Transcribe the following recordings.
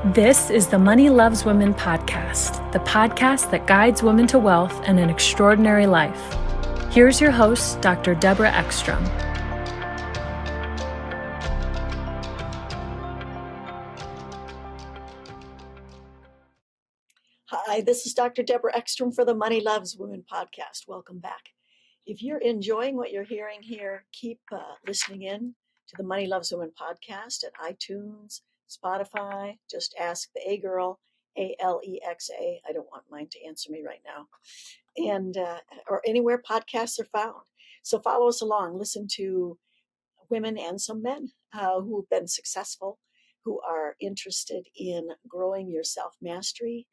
This is the Money Loves Women podcast, the podcast that guides women to wealth and an extraordinary life. Here's your host, Dr. Deborah Ekstrom. Hi, this is Dr. Deborah Ekstrom for the Money Loves Women podcast. Welcome back. If you're enjoying what you're hearing here, keep listening in to the Money Loves Women podcast at iTunes, Spotify. Just ask the A girl, Alexa. I don't want mine to answer me right now. And or anywhere podcasts are found. So follow us along. Listen to women and some men who've been successful, who are interested in growing your self-mastery,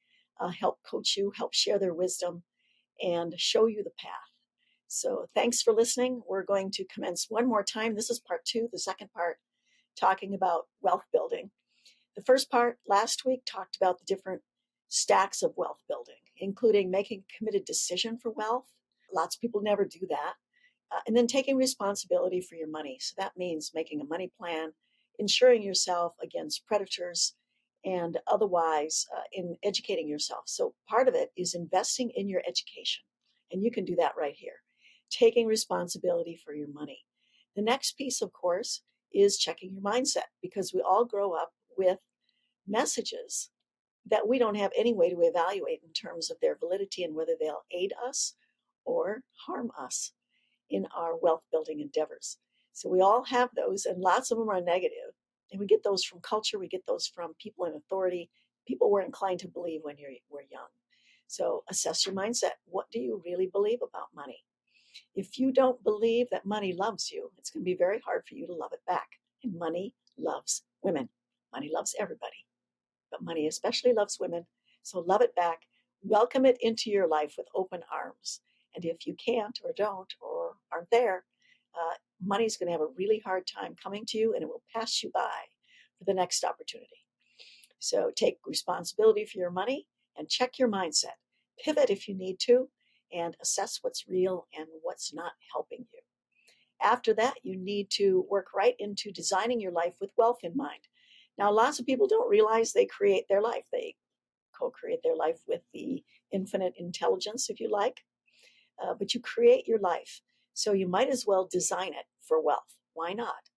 help coach you, help share their wisdom, and show you the path. So thanks for listening. We're going to commence one more time. This is part 2, the second part, talking about wealth building. The first part last week talked about the different stacks of wealth building, including making a committed decision for wealth. Lots of people never do that. And then taking responsibility for your money. So that means making a money plan, insuring yourself against predators, and otherwise in educating yourself. So part of it is investing in your education. And you can do that right here. Taking responsibility for your money. The next piece, of course, is checking your mindset, because we all grow up with messages that we don't have any way to evaluate in terms of their validity and whether they'll aid us or harm us in our wealth building endeavors. So we all have those, and lots of them are negative. And we get those from culture. We get those from people in authority, people we're inclined to believe when we're young. So assess your mindset. What do you really believe about money? If you don't believe that money loves you, it's going to be very hard for you to love it back. And money loves women. Money loves everybody, but money especially loves women. So love it back. Welcome it into your life with open arms. And if you can't or don't or aren't there, money's going to have a really hard time coming to you, and it will pass you by for the next opportunity. So take responsibility for your money and check your mindset. Pivot if you need to, and assess what's real and what's not helping you. After that, you need to work right into designing your life with wealth in mind. Now, lots of people don't realize they create their life. They co-create their life with the infinite intelligence, if you like. But you create your life. So you might as well design it for wealth. Why not?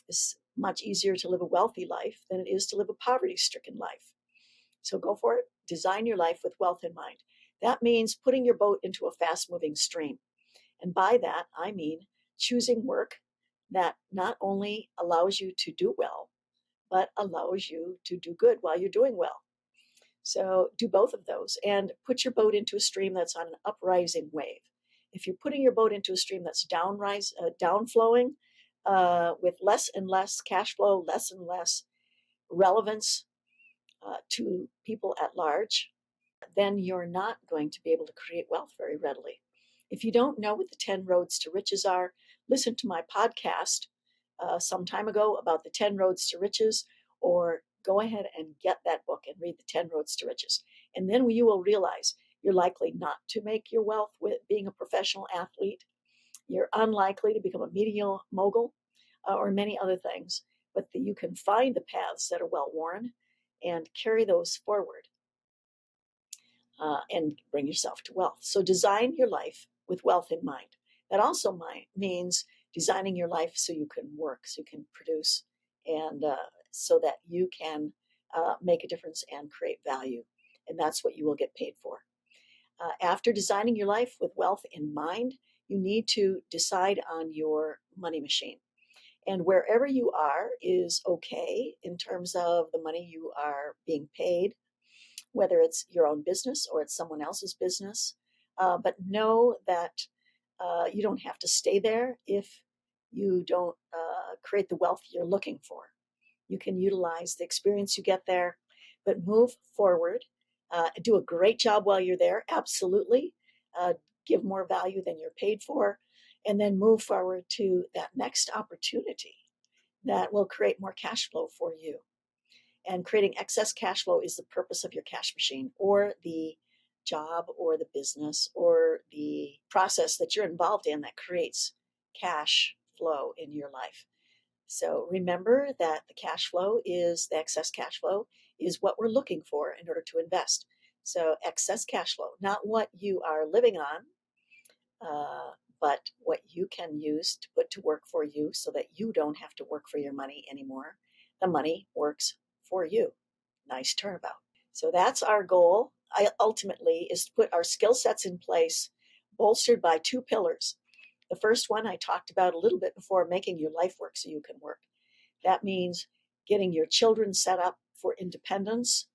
It's much easier to live a wealthy life than it is to live a poverty-stricken life. So go for it. Design your life with wealth in mind. That means putting your boat into a fast-moving stream. And by that, I mean choosing work that not only allows you to do well, but allows you to do good while you're doing well. So do both of those and put your boat into a stream that's on an uprising wave. If you're putting your boat into a stream that's downflowing with less and less cash flow, less and less relevance to people at large, then you're not going to be able to create wealth very readily. If you don't know what the 10 roads to riches are, listen to my podcast some time ago about the 10 roads to riches, or go ahead and get that book and read the 10 roads to riches. And then you will realize you're likely not to make your wealth with being a professional athlete. You're unlikely to become a media mogul or many other things, but that you can find the paths that are well-worn and carry those forward and bring yourself to wealth. So design your life with wealth in mind. That also means designing your life so you can work, so you can produce, and so that you can make a difference and create value. And that's what you will get paid for. After designing your life with wealth in mind, you need to decide on your money machine. And wherever you are is okay in terms of the money you are being paid, whether it's your own business or it's someone else's business. But know that you don't have to stay there if you don't create the wealth you're looking for. You can utilize the experience you get there, but move forward. Do a great job while you're there, absolutely. Give more value than you're paid for, and then move forward to that next opportunity that will create more cash flow for you. And creating excess cash flow is the purpose of your cash machine, or the job or the business or the process that you're involved in that creates cash flow in your life. So remember that the excess cash flow is what we're looking for in order to invest. So excess cash flow, not what you are living on, but what you can use to put to work for you so that you don't have to work for your money anymore. The money works for you. Nice turnabout. So that's our goal. Ultimately is to put our skill sets in place, bolstered by two pillars. The first one I talked about a little bit before, making your life work so you can work. That means getting your children set up for independence,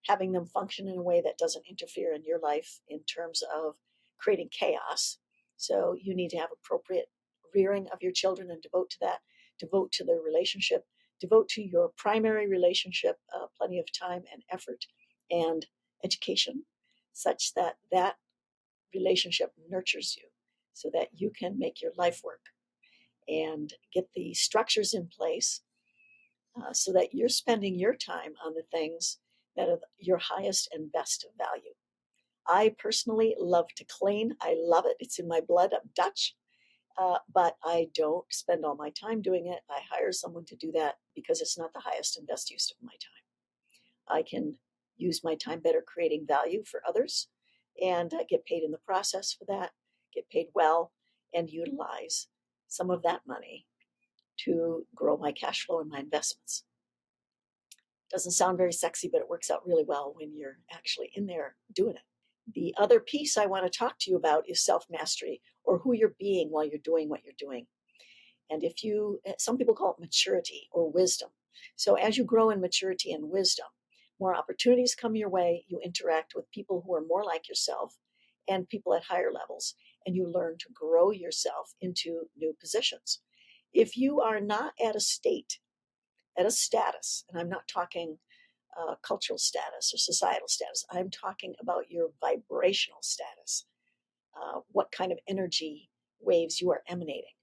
having them function in a way that doesn't interfere in your life in terms of creating chaos. So you need to have appropriate rearing of your children and devote to that, devote to their relationship, devote to your primary relationship plenty of time and effort and education, such that that relationship nurtures you so that you can make your life work and get the structures in place so that you're spending your time on the things that are your highest and best value. I personally love to clean. I love it. It's in my blood. I'm Dutch. But I don't spend all my time doing it. I hire someone to do that because it's not the highest and best use of my time. I can use my time better creating value for others and get paid in the process for that, get paid well, and utilize some of that money to grow my cash flow and my investments. Doesn't sound very sexy, but it works out really well when you're actually in there doing it. The other piece I want to talk to you about is self-mastery, or who you're being while you're doing what you're doing. And some people call it maturity or wisdom. So as you grow in maturity and wisdom, more opportunities come your way. You interact with people who are more like yourself and people at higher levels, and you learn to grow yourself into new positions. If you are not at a status, and I'm not talking cultural status or societal status, I'm talking about your vibrational status, what kind of energy waves you are emanating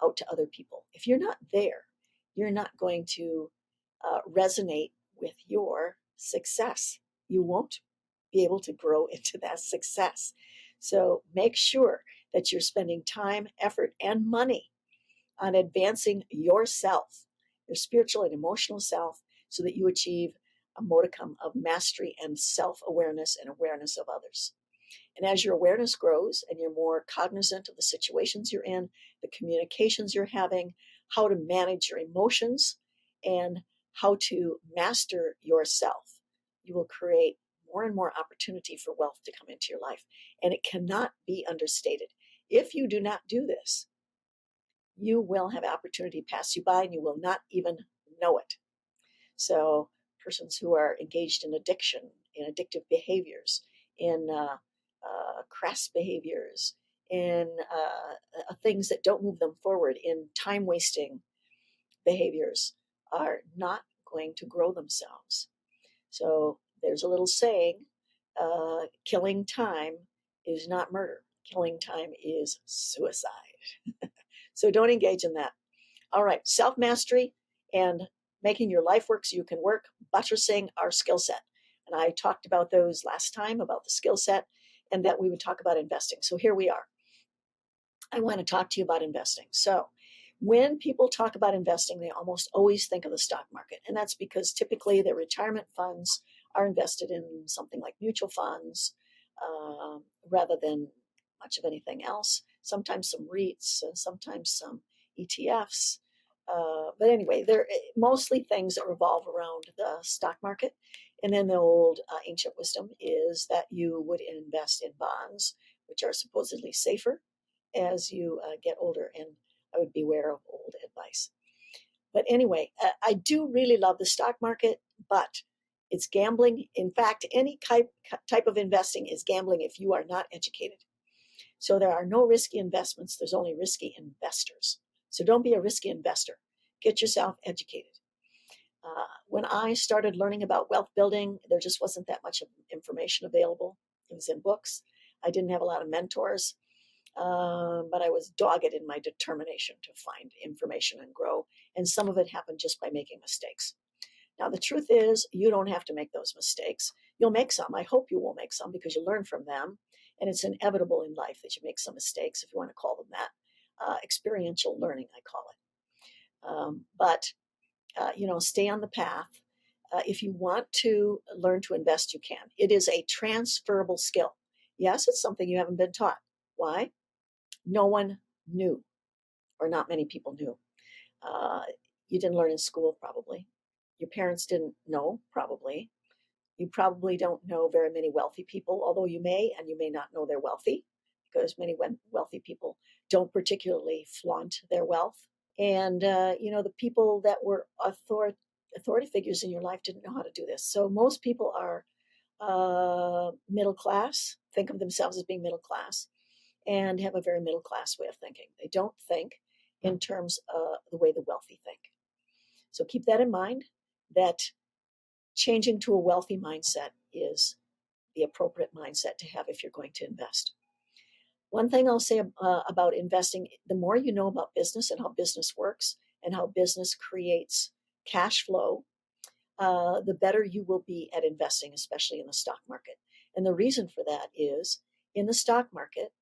out to other people. If you're not there, you're not going to resonate with your success. You won't be able to grow into that success. So make sure that you're spending time, effort, and money on advancing yourself, your spiritual and emotional self, so that you achieve a modicum of mastery and self-awareness and awareness of others. And as your awareness grows and you're more cognizant of the situations you're in, the communications you're having, how to manage your emotions, and how to master yourself, you will create more and more opportunity for wealth to come into your life. And it cannot be understated. If you do not do this, you will have opportunity pass you by and you will not even know it. So persons who are engaged in addiction, in addictive behaviors, in crass behaviors, in things that don't move them forward, in time-wasting behaviors, are not going to grow themselves. So there's a little saying, killing time is not murder. Killing time is suicide. So don't engage in that. All right, self-mastery and making your life work so you can work, buttressing our skill set. And I talked about those last time, about the skill set, and that we would talk about investing. So here we are. I want to talk to you about investing. So when people talk about investing, they almost always think of the stock market. And that's because typically their retirement funds are invested in something like mutual funds rather than much of anything else. Sometimes some REITs, sometimes some ETFs. But anyway, they're mostly things that revolve around the stock market. And then the old ancient wisdom is that you would invest in bonds, which are supposedly safer as you get older. And I would beware of old advice. But anyway, I do really love the stock market, but it's gambling. In fact, any type of investing is gambling if you are not educated. So there are no risky investments. There's only risky investors. So don't be a risky investor. Get yourself educated. When I started learning about wealth building, there just wasn't that much information available. It was in books. I didn't have a lot of mentors, but I was dogged in my determination to find information and grow. And some of it happened just by making mistakes. Now, the truth is, you don't have to make those mistakes. You'll make some. I hope you will make some because you learn from them. And it's inevitable in life that you make some mistakes, if you want to call them that. Experiential learning, I call it. But stay on the path. If you want to learn to invest, you can. It is a transferable skill. Yes, it's something you haven't been taught. Why? No one knew, or not many people knew. You didn't learn in school, probably. Your parents didn't know, probably. You probably don't know very many wealthy people, although you may, and you may not know they're wealthy, because many wealthy people don't particularly flaunt their wealth. And, the people that were authority figures in your life didn't know how to do this. So most people are middle class, think of themselves as being middle class, and have a very middle class way of thinking. They don't think in terms of the way the wealthy think. So keep that in mind, that changing to a wealthy mindset is the appropriate mindset to have if you're going to invest. One thing I'll say about investing, the more you know about business and how business works and how business creates cash flow, the better you will be at investing, especially in the stock market. And the reason for that is in the stock market,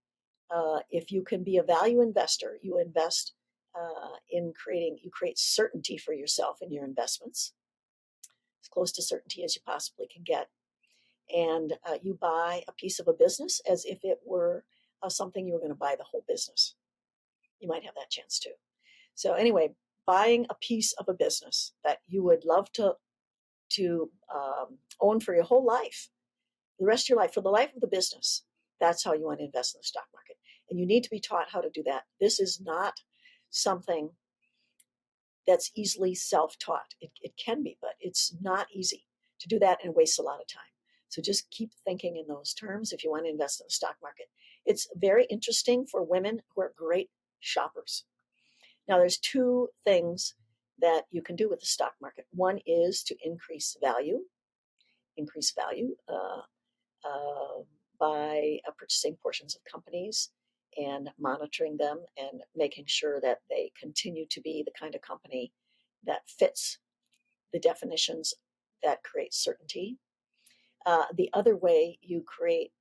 if you can be a value investor, you invest you create certainty for yourself in your investments, as close to certainty as you possibly can get. And you buy a piece of a business as if it were something you were going to buy the whole business. You might have that chance too. So anyway, buying a piece of a business that you would love to own for your whole life, the rest of your life, for the life of the business, that's how you want to invest in the stock market. And you need to be taught how to do that. This is not something that's easily self-taught. It can be, but it's not easy to do that and waste a lot of time. So just keep thinking in those terms if you want to invest in the stock market. It's very interesting for women who are great shoppers. Now, there's two things that you can do with the stock market. One is to increase value by purchasing portions of companies and monitoring them and making sure that they continue to be the kind of company that fits the definitions that create certainty. The other way you create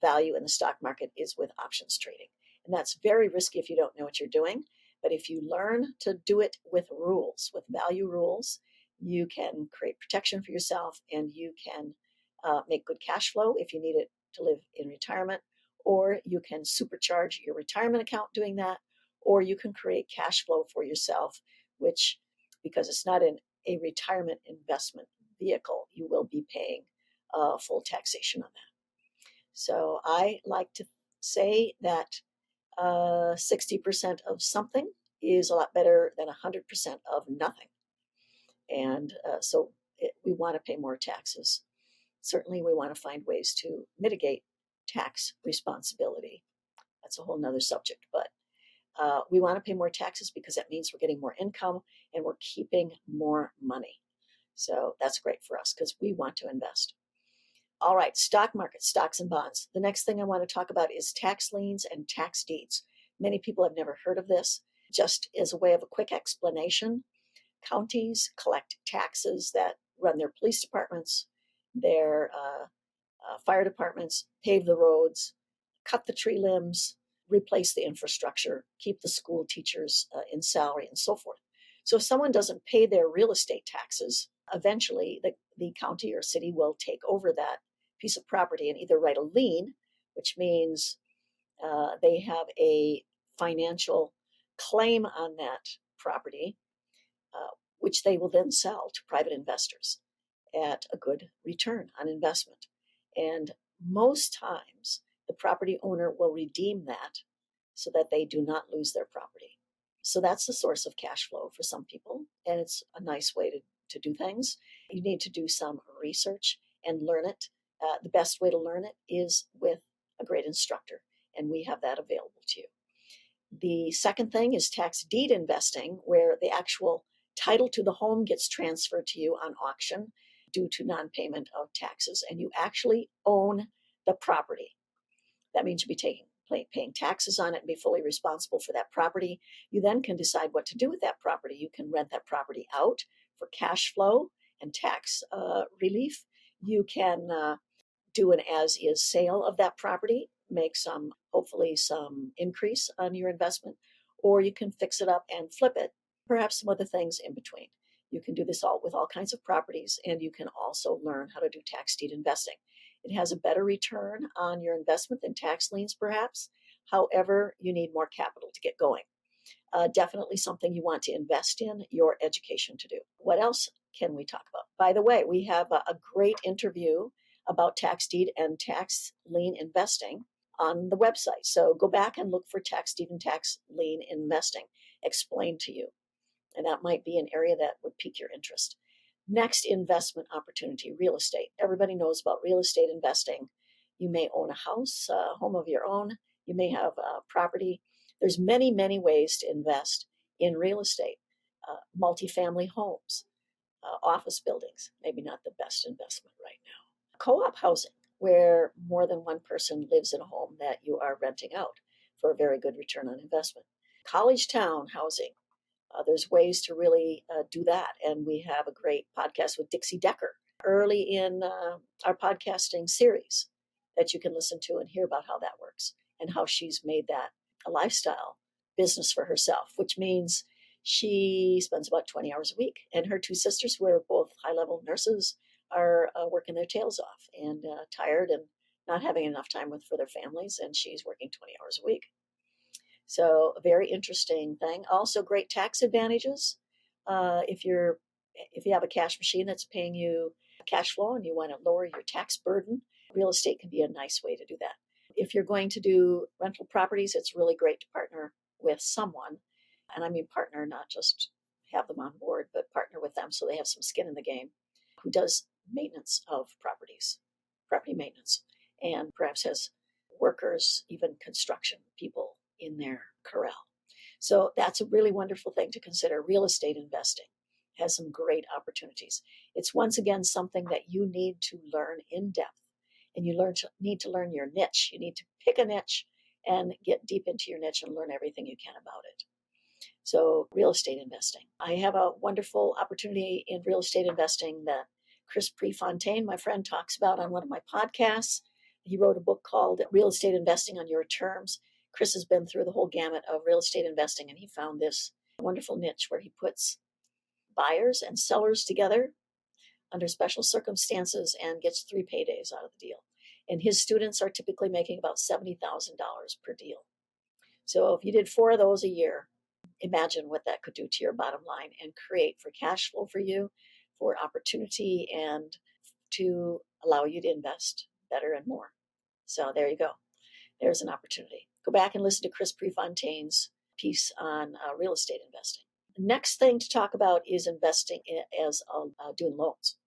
value in the stock market is with options trading. And that's very risky if you don't know what you're doing. But if you learn to do it with rules, with value rules, you can create protection for yourself and you can make good cash flow if you need it to live in retirement, or you can supercharge your retirement account doing that, or you can create cash flow for yourself, which, because it's not in a retirement investment vehicle, you will be paying full taxation on that. So I like to say that 60% of something is a lot better than 100% of nothing. And we want to pay more taxes. Certainly, we want to find ways to mitigate tax responsibility. That's a whole nother subject. But we want to pay more taxes because that means we're getting more income and we're keeping more money. So that's great for us because we want to invest. All right, stock market, stocks and bonds. The next thing I want to talk about is tax liens and tax deeds. Many people have never heard of this. Just as a way of a quick explanation, counties collect taxes that run their police departments, their fire departments, pave the roads, cut the tree limbs, replace the infrastructure, keep the school teachers in salary, and so forth. So if someone doesn't pay their real estate taxes, eventually the county or city will take over that piece of property and either write a lien, which means they have a financial claim on that property, which they will then sell to private investors at a good return on investment. And most times, the property owner will redeem that so that they do not lose their property. So that's the source of cash flow for some people, and it's a nice way to do things. You need to do some research and learn it. The best way to learn it is with a great instructor, and we have that available to you. The second thing is tax deed investing, where the actual title to the home gets transferred to you on auction due to non-payment of taxes, and you actually own the property. That means you'll be paying taxes on it and be fully responsible for that property. You then can decide what to do with that property. You can rent that property out for cash flow and tax relief. You can do an as-is sale of that property, make hopefully some increase on your investment, or you can fix it up and flip it perhaps some other things in between. You can do this all with all kinds of properties, and you can also learn how to do tax deed investing. It has a better return on your investment than tax liens, perhaps. However, you need more capital to get going. Definitely something you want to invest in your education to do. What else can we talk about? By the way, we have a great interview about tax deed and tax lien investing on the website. So go back and look for tax deed and tax lien investing explained to you. And that might be an area that would pique your interest. Next investment opportunity, real estate. Everybody knows about real estate investing. You may own a house, a home of your own. You may have a property. There's many, many ways to invest in real estate. Multifamily homes, office buildings, maybe not the best investment right now. Co-op housing, where more than one person lives in a home that you are renting out for a very good return on investment. College town housing. There's ways to really do that. And we have a great podcast with Dixie Decker early in our podcasting series that you can listen to and hear about how that works and how she's made that a lifestyle business for herself, which means she spends about 20 hours a week. And her two sisters, who are both high-level nurses, are working their tails off and tired and not having enough time for their families. And she's working 20 hours a week. So a very interesting thing. Also great tax advantages. If you have a cash machine that's paying you cash flow and you want to lower your tax burden, real estate can be a nice way to do that. If you're going to do rental properties, it's really great to partner with someone. And I mean partner, not just have them on board, but partner with them so they have some skin in the game, who does maintenance of properties, property maintenance, and perhaps has workers, even construction people in their corral. So that's a really wonderful thing to consider. Real estate investing has some great opportunities. It's once again something that you need to learn in depth, and you need to learn your niche. You need to pick a niche and get deep into your niche and learn everything you can about it. So real estate investing. I have a wonderful opportunity in real estate investing that Chris Prefontaine, my friend, talks about on one of my podcasts. He wrote a book called Real Estate Investing on Your Terms. Chris has been through the whole gamut of real estate investing, and he found this wonderful niche where he puts buyers and sellers together under special circumstances and gets 3 paydays out of the deal. And his students are typically making about $70,000 per deal. So if you did 4 of those a year, imagine what that could do to your bottom line and create for cash flow for you, for opportunity, and to allow you to invest better and more. So there you go. There's an opportunity. Go back and listen to Chris Prefontaine's piece on real estate investing. The next thing to talk about is investing as doing loans.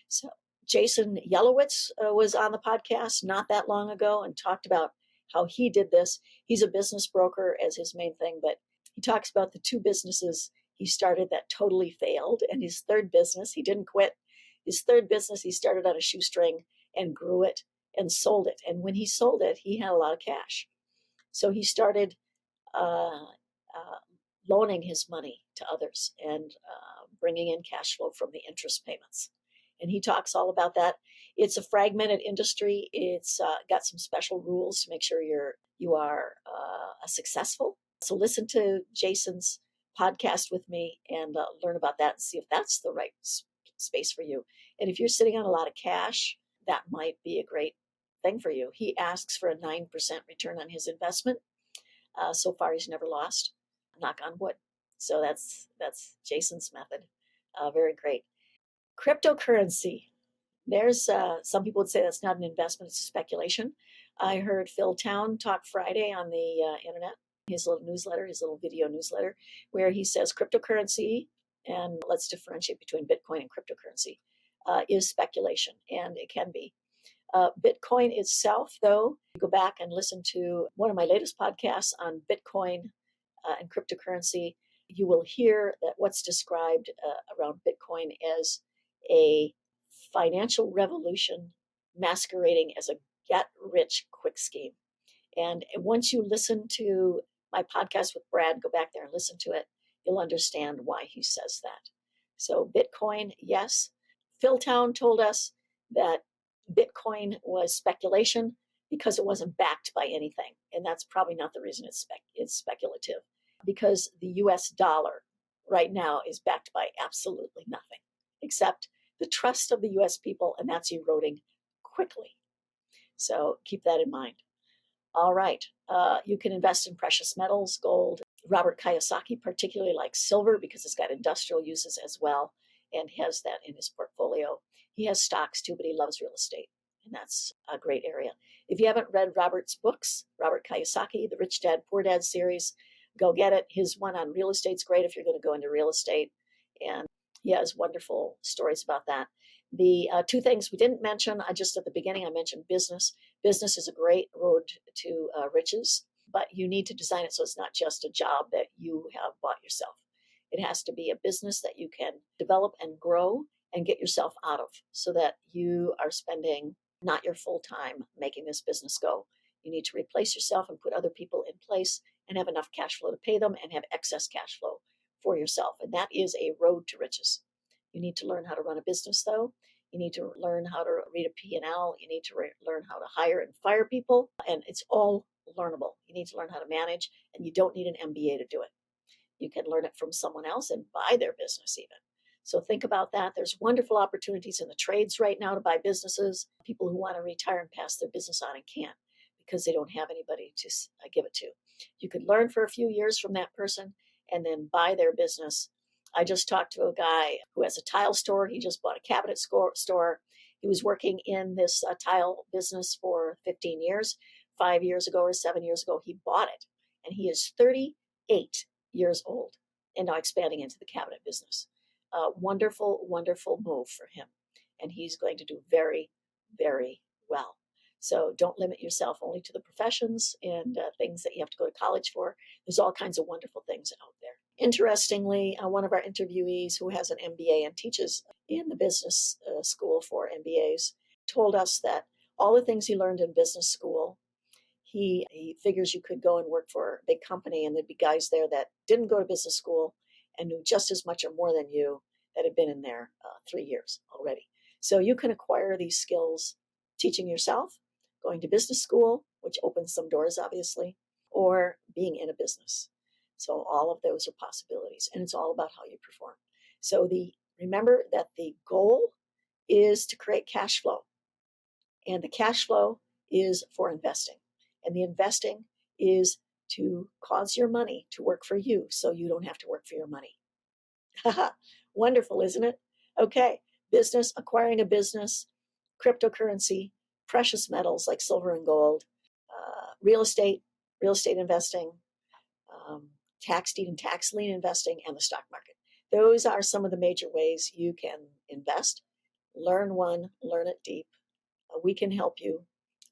So Jason Yellowitz was on the podcast not that long ago and talked about how he did this. He's a business broker as his main thing, but he talks about the 2 businesses he started that totally failed. And his third business, he didn't quit. His third business, he started on a shoestring and grew it and sold it. And when he sold it, he had a lot of cash. So he started loaning his money to others and bringing in cash flow from the interest payments. And he talks all about that. It's a fragmented industry. It's got some special rules to make sure you are successful. So listen to Jason's podcast with me and learn about that and see if that's the right space for you. And if you're sitting on a lot of cash, that might be a great thing for you. He asks for a 9% return on his investment. So far, he's never lost. Knock on wood. So that's Jason's method. Very great. Cryptocurrency. There's some people would say that's not an investment; it's a speculation. I heard Phil Town talk Friday on the internet, his little newsletter, his little video newsletter, where he says cryptocurrency, and let's differentiate between Bitcoin and cryptocurrency, is speculation, and it can be. Bitcoin itself, though, you go back and listen to one of my latest podcasts on Bitcoin and cryptocurrency, you will hear that what's described around Bitcoin as a financial revolution masquerading as a get-rich-quick scheme. And once you listen to my podcast with Brad, go back there and listen to it, you'll understand why he says that. So Bitcoin, yes. Phil Town told us that Bitcoin was speculation because it wasn't backed by anything. And that's probably not the reason it's speculative. Because the US dollar right now is backed by absolutely nothing except the trust of the US people, and that's eroding quickly. So keep that in mind. All right. You can invest in precious metals, gold. Robert Kiyosaki particularly likes silver because it's got industrial uses as well and has that in his portfolio. He has stocks too, but he loves real estate, and that's a great area. If you haven't read Robert's books, Robert Kiyosaki, the Rich Dad, Poor Dad series, go get it. His one on real estate's great if you're going to go into real estate, and he has wonderful stories about that. The two things we didn't mention, just at the beginning, I mentioned business. Business is a great road to riches, but you need to design it so it's not just a job that you have bought yourself. It has to be a business that you can develop and grow and get yourself out of so that you are spending not your full time making this business go. You need to replace yourself and put other people in place and have enough cash flow to pay them and have excess cash flow for yourself. And that is a road to riches. You need to learn how to run a business, though. You need to learn how to read a P&L. You need to learn how to hire and fire people. And it's all learnable. You need to learn how to manage, and you don't need an MBA to do it. You can learn it from someone else and buy their business even. So think about that. There's wonderful opportunities in the trades right now to buy businesses. People who want to retire and pass their business on and can't because they don't have anybody to give it to. You could learn for a few years from that person and then buy their business. I just talked to a guy who has a tile store. He just bought a cabinet store. He was working in this tile business for 15 years. 5 years ago or 7 years ago, he bought it. And he is 38 years old and now expanding into the cabinet business. Wonderful, wonderful move for him. And he's going to do very, very well. So don't limit yourself only to the professions and things that you have to go to college for. There's all kinds of wonderful things out there. Interestingly, one of our interviewees who has an MBA and teaches in the business school for MBAs told us that all the things he learned in business school, he figures you could go and work for a big company and there'd be guys there that didn't go to business school and knew just as much or more than you that had been in there 3 years already. So you can acquire these skills teaching yourself, going to business school, which opens some doors, obviously, or being in a business. So all of those are possibilities, and it's all about how you perform. So remember that the goal is to create cash flow, and the cash flow is for investing, and the investing is to cause your money to work for you so you don't have to work for your money. Wonderful, isn't it? Okay, business, acquiring a business, cryptocurrency, precious metals like silver and gold, real estate investing, tax deed and tax lien investing, and the stock market. Those are some of the major ways you can invest. Learn one, learn it deep. We can help you.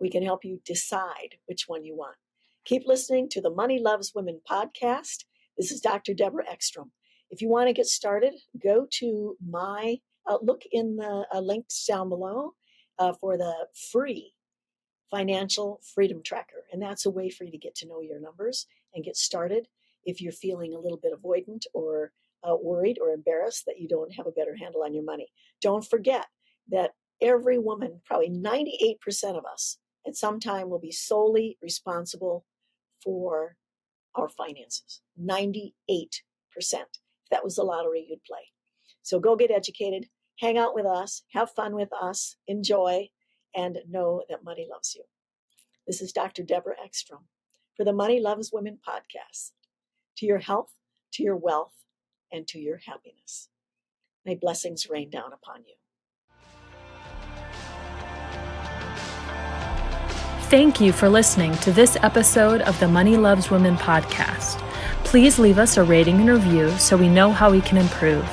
We can help you decide which one you want. Keep listening to the Money Loves Women podcast. This is Dr. Deborah Ekstrom. If you want to get started, go to look in the links down below for the free financial freedom tracker. And that's a way for you to get to know your numbers and get started if you're feeling a little bit avoidant or worried or embarrassed that you don't have a better handle on your money. Don't forget that every woman, probably 98% of us, at some time will be solely responsible for our finances. 98%. If that was the lottery, you'd play. So go get educated, hang out with us, have fun with us, enjoy, and know that money loves you. This is Dr. Deborah Ekstrom for the Money Loves Women podcast. To your health, to your wealth, and to your happiness. May blessings rain down upon you. Thank you for listening to this episode of the Money Loves Women podcast. Please leave us a rating and review so we know how we can improve.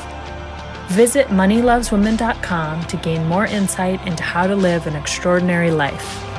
Visit MoneyLovesWomen.com to gain more insight into how to live an extraordinary life.